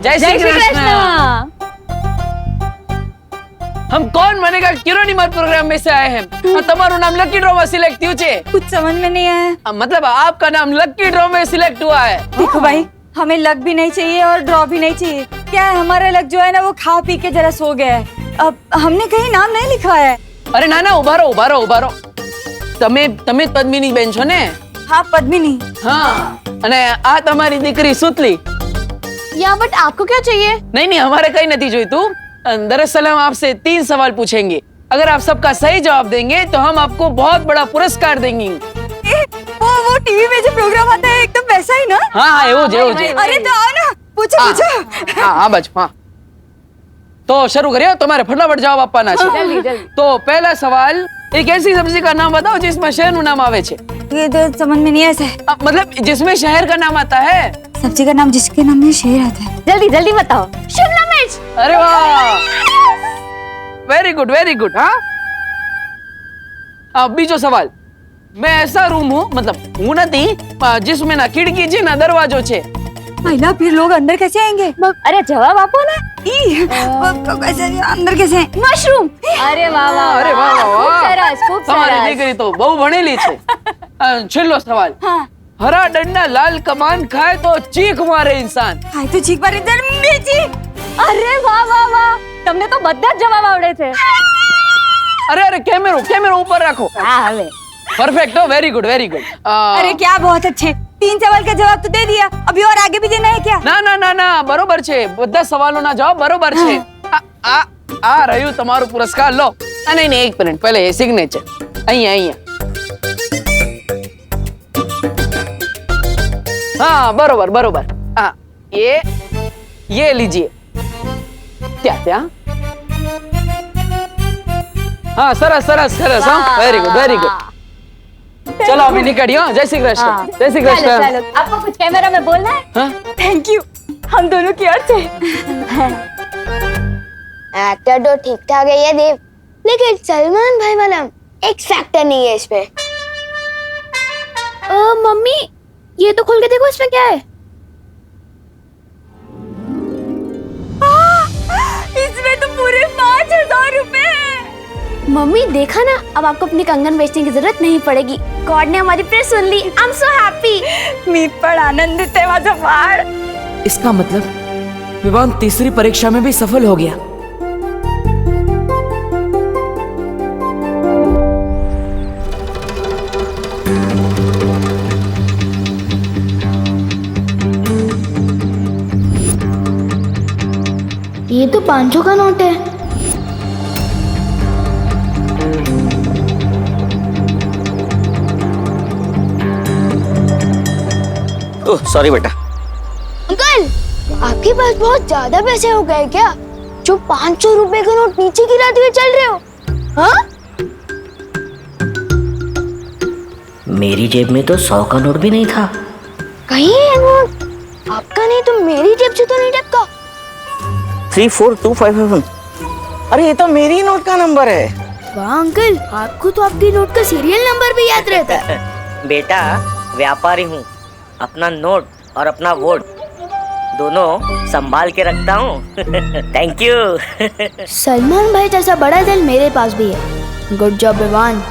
जय श्री कृष्ण। हम कौन बनेगा किरोनीमर प्रोग्राम में से आए हैं। तुम्हारा नाम लकी ड्रॉ में सिलेक्ट हुआ है। कुछ समझ में नहीं आया। मतलब आपका नाम लकी ड्रॉ में सिलेक्ट हुआ है। देखो भाई, हमें लक भी नहीं चाहिए और ड्रॉ भी नहीं चाहिए। क्या है, हमारा लक जो है ना वो खा पी के जरा सो गया है। अब हमने कहीं नाम नहीं लिखवाया है। अरे ना उभारो। તમે પદ્મિની બેન છો ને? हाँ पद्मिनी। हाँ, અને આ તમારી દીકરી સુતલી। या बट आपको क्या चाहिए? नहीं हमारे कहीं नहीं जोईतु। दरअसल हम आपसे 3 सवाल पूछेंगे। अगर आप सबका सही जवाब देंगे तो हम आपको बहुत बड़ा पुरस्कार देंगे। वो टीवी में जो प्रोग्राम आता है एकदम वैसा ही ना? हाँ એવું જ। अरे तो आओ ना, पूछो। हाँ बच। हाँ तो शुरू करिए, तुम्हारे फटाफट जवाब આપવાના છે। जल्दी। तो पहला सवाल, एक ऐसी सब्जी का नाम बताओ जिसमें शहर નું नाम आवे छे। ये तो समझ में नहीं ऐसा है। मतलब जिसमें शहर का नाम आता है। सब्जी का नाम जिसके नाम में शेर आता है। जल्दी बताओ। शिमला मिर्च। अरे वाह, वेरी गुड। हाँ अब बीजो सवाल, मैं ऐसा रूम हूँ, मतलब हूँ नहीं, जिसमें ना खिड़की छे ना दरवाजो छे। महिला फिर लोग अंदर कैसे आएंगे? अरे जवाब आपो ना। कैसे अंदर कैसे? मशरूम। अरे वाह। अरे वाह, खूब તમારી सरस। દીકરી તો બહુ ભણેલી છે। છેલ્લો સવાલ, हाँ। हरा डंडा लाल कमान खाए तो चीख मारे इंसान। खाए तो चीख मारे इधर मिर्ची। अरे वाह। તમને તો બધા જ જવાબ આવડે છે। अरे कैमरा ऊपर रखो। हाँ હવે। परफेक्ट हो, वेरी गुड। अरे क्या बहुत अच्छे, 3 सवाल का जवाब तो दे दिया, अभी और आगे भी देना है क्या? ना बरोबर छे, બધા સવાલોના જવાબ બરોબર છે। આ રહ્યું તમારું પુરસ્કાર, લો। નહીં એક મિનિટ, પહેલે એ સિગ્નેચર અહીંયા। हाँ बरोबर। हाँ ये लीजिए। क्या? हाँ सरस। हाँ वेरी गुड। चलो अभी निकलियो। जय श्री कृष्ण। चलो आपको कुछ कैमरा में बोलना है? हाँ? थैंक यू, हम दोनों की ओर से। एक्टर तो ठीक ठाक है ये देव, लेकिन सलमान भाई वाला एक्स फैक्टर नहीं है इसमें। मम्मी ये तो खोल के देखो, इसमें क्या है? इसमें तो पूरे 5,000 रुपए हैं। मम्मी देखा ना, अब आपको अपनी कंगन बेचने की जरूरत नहीं पड़ेगी। गॉड ने हमारी प्रेयर सुन ली। I am so happy. मी पण आनंदित आहे माझा बाळ। इसका मतलब विवान तीसरी परीक्षा में भी सफल हो गया। ये तो 500 का नोट है। ओह सॉरी बेटा। अंकल, आपके पास बहुत ज्यादा पैसे हो गए क्या, जो 500 रुपए का नोट नीचे गिराते हुए चल रहे हो? हाँ? मेरी जेब में तो 100 का नोट भी नहीं था। कहीं है नोट आपका नहीं तो मेरी जेब से तो नहीं टपका। 342551। अरे ये तो मेरी नोट का नंबर है। वाह अंकल, आपको तो आपकी नोट का सीरियल नंबर भी याद रहता है। बेटा व्यापारी हूँ, अपना नोट और अपना वोट दोनों संभाल के रखता हूँ। Thank you. सलमान भाई जैसा बड़ा दिल मेरे पास भी है। Good job Vivaan.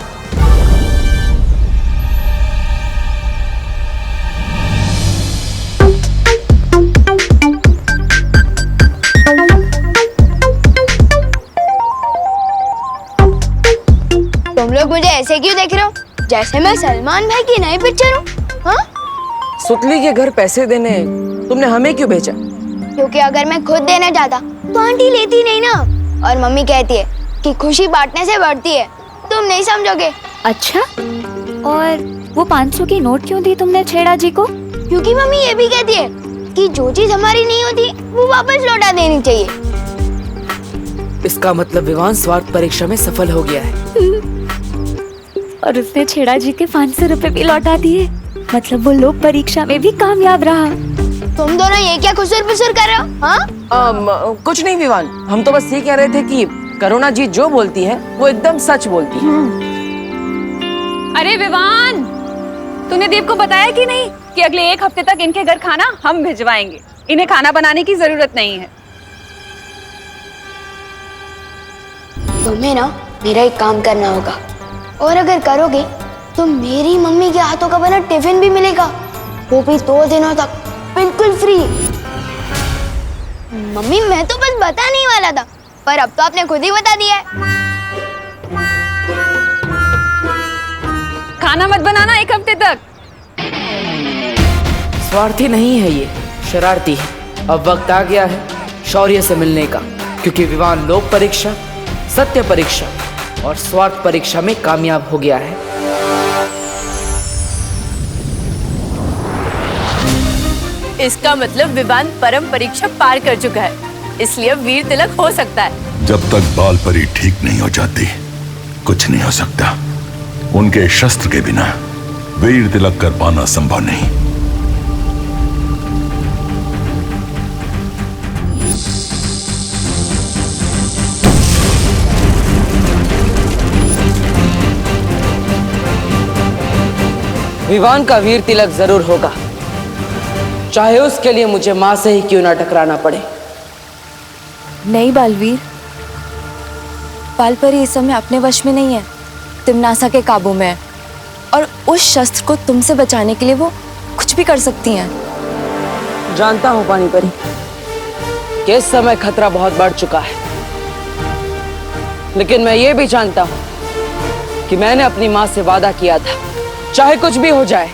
तुम लोग मुझे ऐसे क्यों देख रहे हो, जैसे मैं सलमान भाई की नई पिक्चर हूँ? हाँ? सुतली के घर पैसे देने तुमने हमें क्यों भेजा? क्योंकि अगर मैं खुद देने जाता तो आंटी लेती नहीं ना, और मम्मी कहती है कि खुशी बांटने से बढ़ती है। तुम नहीं समझोगे। अच्छा, और वो 500 की नोट क्यों दी तुमने छेड़ा जी को? क्योंकि मम्मी ये भी कहती है कि जो चीज हमारी नहीं होती वो वापस लौटा देनी चाहिए। इसका मतलब विवान स्वार्थ परीक्षा में सफल हो गया है। और उसने छेड़ा जी के 500 रुपए भी लौटा दिए, मतलब वो लोग परीक्षा में भी कामयाब रहा। तुम दोनों ये क्या खुसर-पुसर कर रहे हो? हाँ? कुछ नहीं विवान, हम तो बस ये कह रहे थे कि करुणा जी जो बोलती है वो एकदम सच बोलती है। अरे विवान, तूने देव को बताया कि नहीं कि अगले 1 हफ्ते तक इनके घर खाना हम भिजवाएंगे? इन्हें खाना बनाने की जरूरत नहीं है। तुम्हें ना मेरा एक काम करना होगा, और अगर करोगे तो मेरी मम्मी के हाथों का बना टिफिन भी मिलेगा, वो भी 2 दिनों तक बिल्कुल फ्री। मम्मी मैं तो बस बताने ही वाला था, पर अब तो आपने खुद ही बता दिया है। खाना मत बनाना 1 हफ्ते तक। स्वार्थी नहीं है ये, शरारती है। अब वक्त आ गया है शौर्य से मिलने का, क्योंकि विवान लोक परीक्षा, सत्य परीक्षा और स्वार्थ परीक्षा में कामयाब हो गया है। इसका मतलब विवान परम परीक्षा पार कर चुका है, इसलिए वीर तिलक हो सकता है। जब तक बाल परी ठीक नहीं हो जाती कुछ नहीं हो सकता। उनके शस्त्र के बिना वीर तिलक कर पाना संभव नहीं। विवान का वीर तिलक जरूर होगा, चाहे उसके लिए मुझे मां से ही क्यों ना टकराना पड़े। नहीं बालवीर, बालपरी इस समय अपने वश में नहीं है, तिम्नासा के काबू में है, और उस शस्त्र को तुमसे बचाने के लिए वो कुछ भी कर सकती हैं। जानता हूं पानी परी कि इस समय खतरा बहुत बढ़ चुका है, लेकिन मैं ये भी जानता हूं कि मैंने अपनी मां से वादा किया था, चाहे कुछ भी हो जाए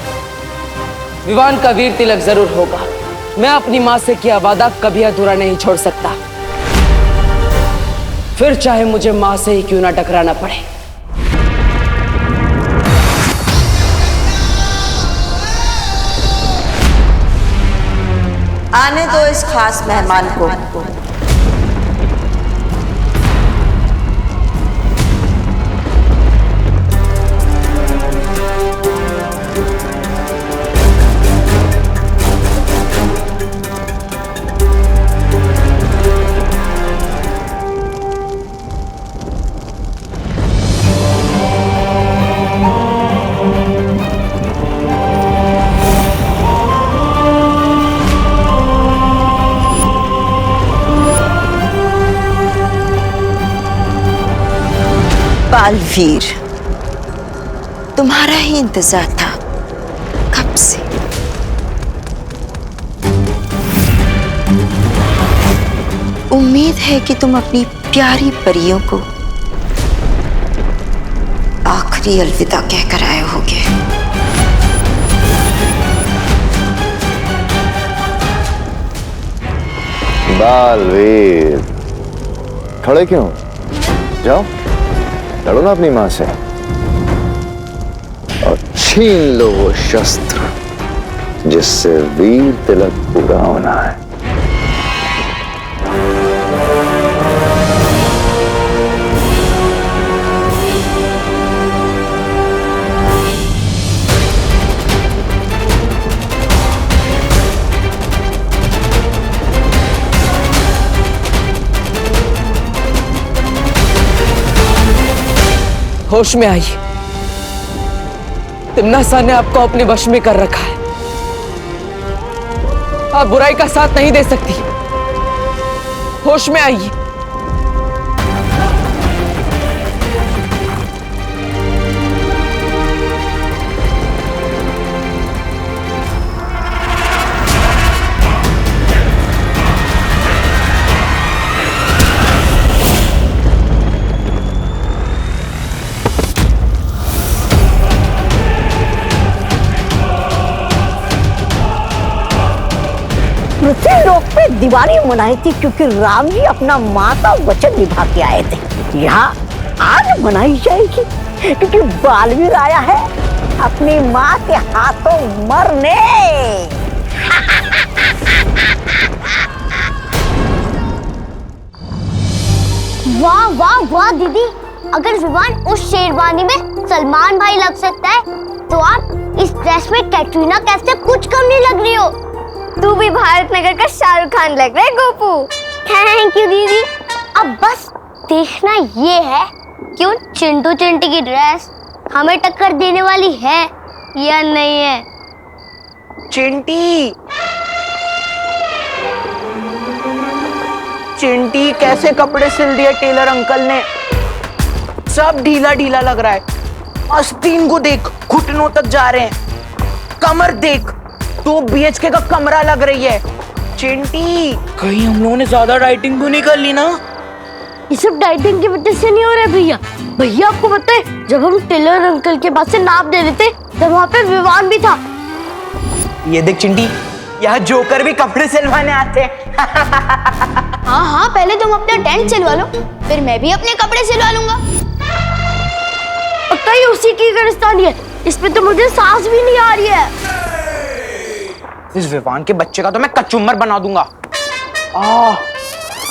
विवान का वीर तिलक जरूर होगा। मैं अपनी मां से किया वादा कभी अधूरा नहीं छोड़ सकता, फिर चाहे मुझे मां से ही क्यों ना टकराना पड़े। आने दो इस खास मेहमान को। बालवीर, तुम्हारा ही इंतजार था कब से। उम्मीद है कि तुम अपनी प्यारी परियों को आखिरी अलविदा कहकर आए होगे। बालवीर, खड़े क्यों? जाओ लड़ो ना अपनी मां से और छीन लो वो शस्त्र जिससे वीर तिलक पूरा होना है। होश में आइए, तिम्नासा ने आपको अपने वश में कर रखा है। आप बुराई का साथ नहीं दे सकती। होश में आइए। पृथ्वी लोक पे दिवाली मनाई थी क्योंकि राम जी अपना माँ का वचन निभा के आए थे। यहाँ आज मनाई जाएगी क्योंकि बालवीर आया है अपनी माँ के हाथों मरने। वाह वाह वाह दीदी, अगर विवान उस शेरवानी में सलमान भाई लग सकता है तो आप इस ड्रेस में कैटरीना कैफ से कुछ कम नहीं लग रही हो। तू भी भारत नगर का शाहरुख खान लग रहा है गोपू। थैंक यू दीदी। अब बस देखना ये है कि उन चिंटू चिंटी की ड्रेस हमें टक्कर देने वाली है या नहीं है। चिंटी, चिंटी कैसे कपड़े सिल दिए टेलर अंकल ने, सब ढीला ढीला लग रहा है। आस्तीन को देख, घुटनों तक जा रहे हैं। कमर देख, 2 BHK का कमरा लग रही है। चिंटी कहीं हम लोगों ने ज्यादा डाइटिंग तो नहीं कर ली ना? ये सब डाइटिंग की वजह से नहीं हो रहा है भैया। भैया आपको पता है, जब हम टेलर अंकल के पास से नाप दे रहे थे तब वहाँ पे विवान भी था। ये देख चिंटी, यहाँ जोकर भी कपड़े सिलवाने आते हैं। हाँ हाँ, पहले तुम अपना टेंट सिलवा लो, फिर मैं भी अपने कपड़े सिलवा लूंगा। पक्का ही उसी की गिरफ्तारी है, इसमें तो मुझे सांस भी नहीं आ रही है। इस विवान के बच्चे का तो मैं कचुम्बर बना दूंगा।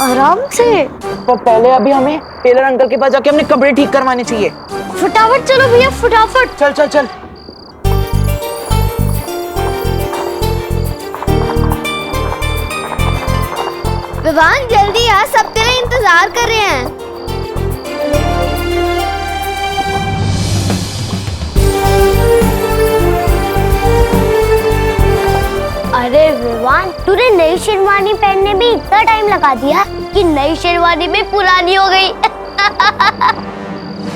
आराम से। तो पहले अभी हमें टेलर अंकल के पास जाके अपने कपड़े ठीक करवाने चाहिए। फटाफट चलो भैया, फटाफट। चल चल चल। विवान जल्दी आ, सब तेरा इंतजार कर रहे हैं। अरे विवान, तूने नई शेरवानी पहनने में इतना टाइम लगा दिया कि नई शेरवानी भी पुरानी हो गई।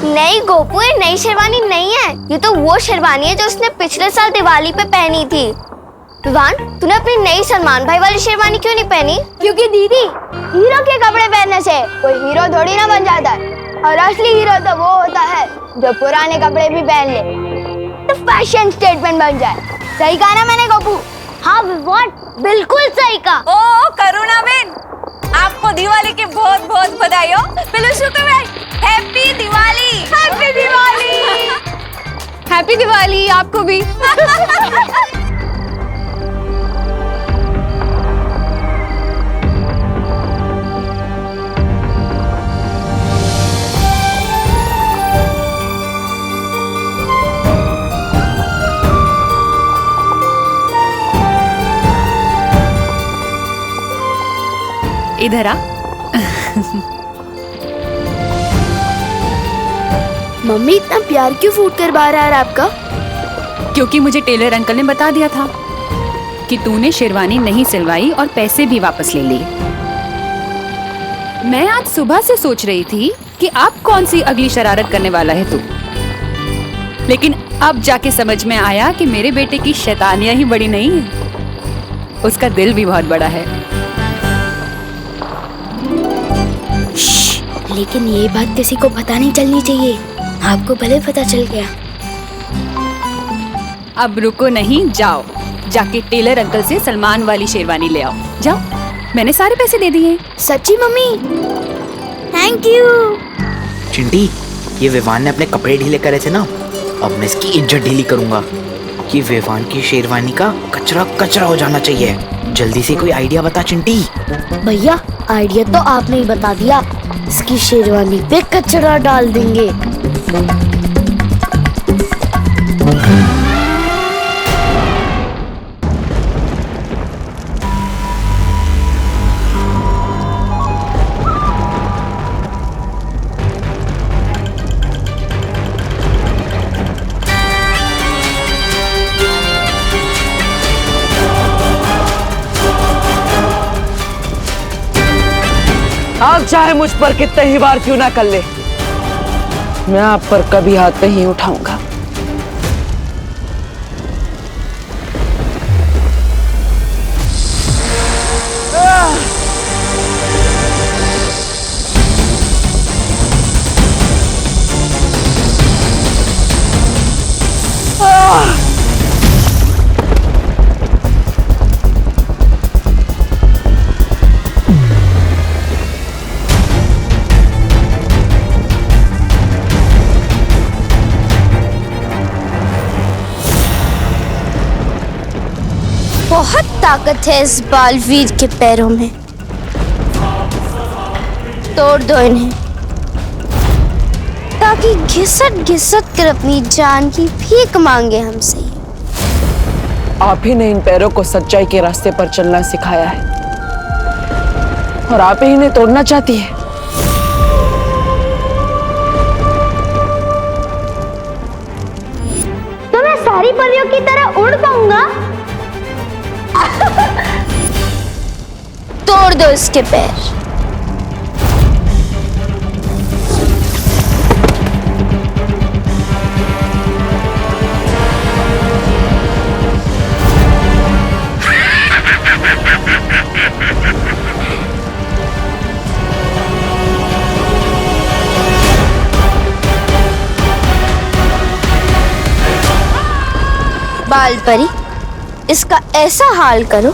नहीं गोपू, ये नई शेरवानी नहीं है, ये तो वो शेरवानी है जो उसने पिछले साल दिवाली पे पहनी थी। विवान, तूने अपनी नई सलमान भाई वाली शेरवानी क्यों नहीं पहनी? क्योंकि दीदी, हीरो के कपड़े पहनने से कोई हीरो थोड़ी ना बन जाता है, और असली हीरो तो वो होता है जो पुराने कपड़े भी पहन ले, तो फैशन स्टेटमेंट बन जाए। सही कहा ना मैंने गोपू? हाँ विवान, बिल्कुल सही कहा। ओ करुणा बेन, आपको दिवाली की बहुत बहुत बधाई हो। पिलुशु को भाई, happy Diwali. Happy Diwali. Happy Diwali आपको भी। इधर आ। मम्मी, इतना प्यार क्यों फूट कर बाहर आ रहा है आपका? क्योंकि मुझे टेलर अंकल ने बता दिया था कि तूने शेरवानी नहीं सिलवाई और पैसे भी वापस ले लिए। मैं आज सुबह से सोच रही थी कि अब कौन सी अगली शरारत करने वाला है तू, लेकिन अब जाके समझ में आया कि मेरे बेटे की शैतानियां ही बड़ी नहीं है, उसका दिल भी बहुत बड़ा है। लेकिन ये बात किसी को पता नहीं चलनी चाहिए, आपको भले पता चल गया। अब रुको नहीं, जाओ जाके टेलर अंकल से सलमान वाली शेरवानी ले आओ। जाओ, मैंने सारे पैसे दे दिए। सच्ची मम्मी? Thank you. चिंटी, ये विवान ने अपने कपड़े ढीले करे थे ना, अब मैं इसकी इज्जत ढीली करूंगा। कि विवान की शेरवानी का कचरा कचरा हो जाना चाहिए। जल्दी से कोई आइडिया बता चिंटी। भैया, आइडिया तो आपने ही बता दिया, इसकी शेरवानी पे कचरा डाल देंगे। आप चाहे मुझ पर कितने ही बार क्यों ना कर ले, मैं आप पर कभी हाथ नहीं उठाऊंगा। बहुत ताकत है इस बालवीर के पैरों में, तोड़ दो इन्हें ताकि घिसट घिसट कर अपनी जान की भीख मांगे हमसे। आप ही ने इन पैरों को सच्चाई के रास्ते पर चलना सिखाया है और आप ही इन्हें तोड़ना चाहती है। तो मैं सारी परियों की तरह उड़ पाऊंगा? तोड़ दो इसके पैर। बाल परी, इसका ऐसा हाल करो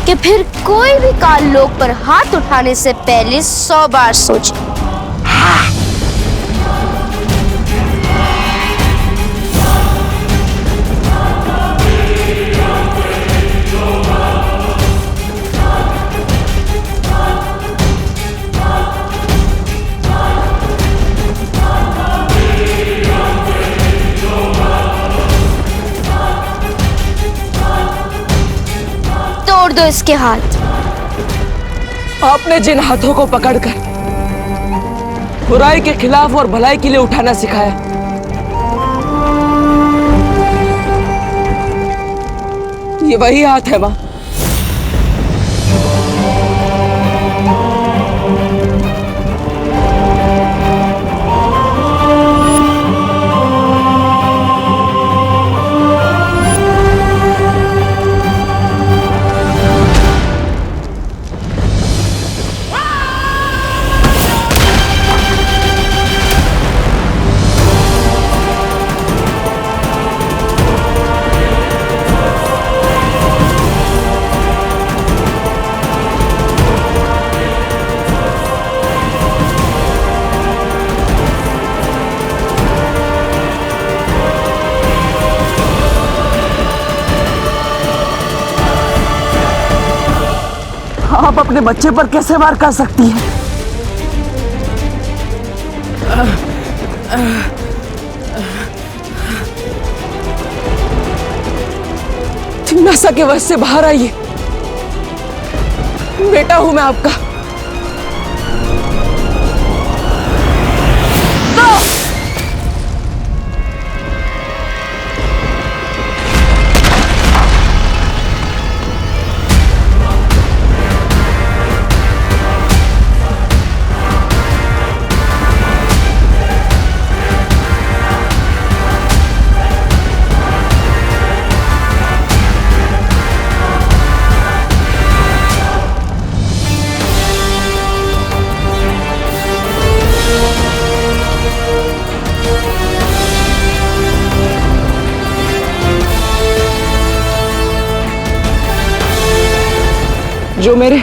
कि फिर कोई भी काल लोक पर हाथ उठाने से पहले 100 बार सोचे। तोड़ दो इसके हाथ। आपने जिन हाथों को पकड़कर बुराई के खिलाफ और भलाई के लिए उठाना सिखाया, ये वही हाथ है मां। आप अपने बच्चे पर कैसे वार कर सकती हैं? तिम्नासा के वश से बाहर आइए, बेटा हूं मैं आपका। जो मेरे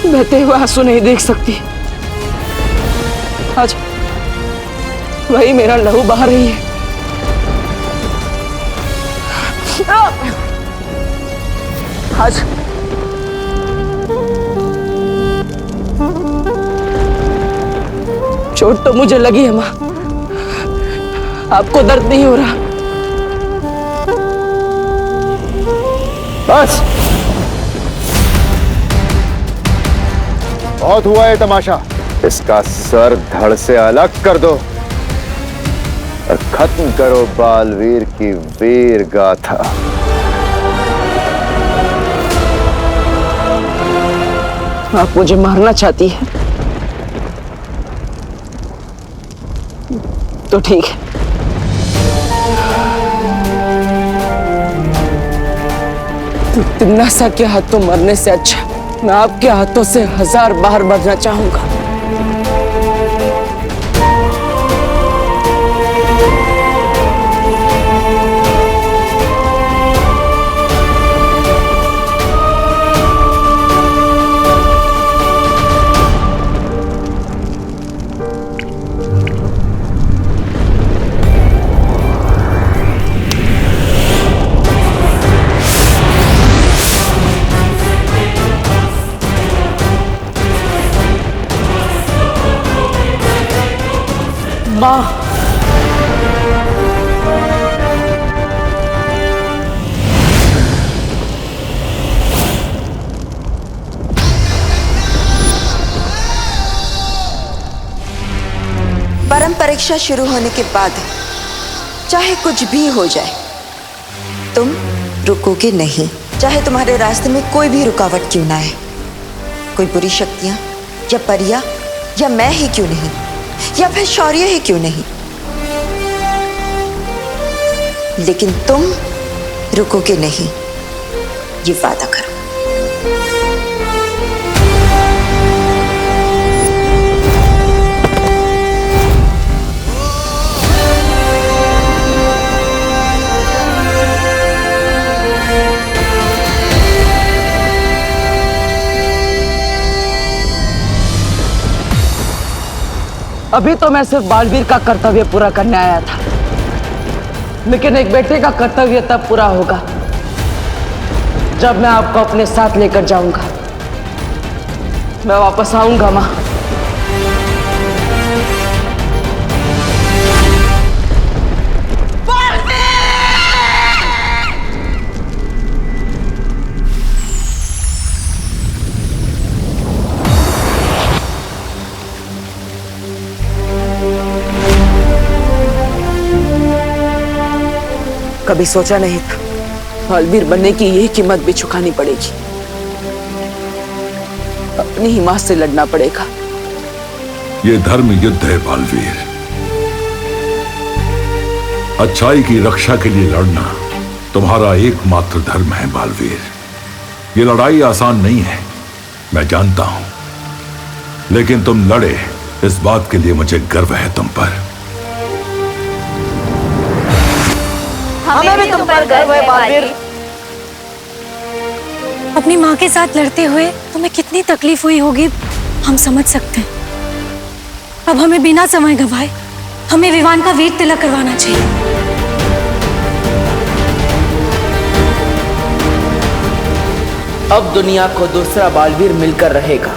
बहते हुए आंसू नहीं देख सकती, आज वही मेरा लहू बहा रही है। आज चोट तो मुझे लगी है मां, आपको दर्द नहीं हो रहा। बस बहुत हुआ है तमाशा। इसका सर धड़ से अलग कर दो और खत्म करो बालवीर की वीर गाथा। आप मुझे मारना चाहती है तो ठीक है, तो तिम्नासा के हाथों मरने से अच्छा मैं आपके हाथों से 1000 बार मरना चाहूंगा। मां, परम परीक्षा शुरू होने के बाद चाहे कुछ भी हो जाए, तुम रुकोगे नहीं। चाहे तुम्हारे रास्ते में कोई भी रुकावट क्यों ना आए, कोई बुरी शक्तियां या परियां या मैं ही क्यों नहीं, या फिर शौर्य ही क्यों नहीं, लेकिन तुम रुकोगे नहीं, ये वादा करो। अभी तो मैं सिर्फ बालवीर का कर्तव्य पूरा करने आया था, लेकिन एक बेटे का कर्तव्य तब पूरा होगा जब मैं आपको अपने साथ लेकर जाऊंगा। मैं वापस आऊंगा माँ। कभी सोचा नहीं था बालवीर बनने की यही कीमत भी चुकानी पड़ेगी। अपनी ही मां से लड़ना पड़ेगा। ये धर्म युद्ध है बालवीर। अच्छाई की रक्षा के लिए लड़ना तुम्हारा एकमात्र धर्म है बालवीर। ये लड़ाई आसान नहीं है, मैं जानता हूं, लेकिन तुम लड़े, इस बात के लिए मुझे गर्व है तुम पर। हमें भी तुम पर गर्व है बालवीर। अपनी माँ के साथ लड़ते हुए तुम्हें कितनी तकलीफ हुई होगी हम समझ सकते हैं। अब हमें बिना समय गंवाए हमें विवान का वीर तिलक करवाना चाहिए। अब दुनिया को दूसरा बालवीर मिलकर रहेगा।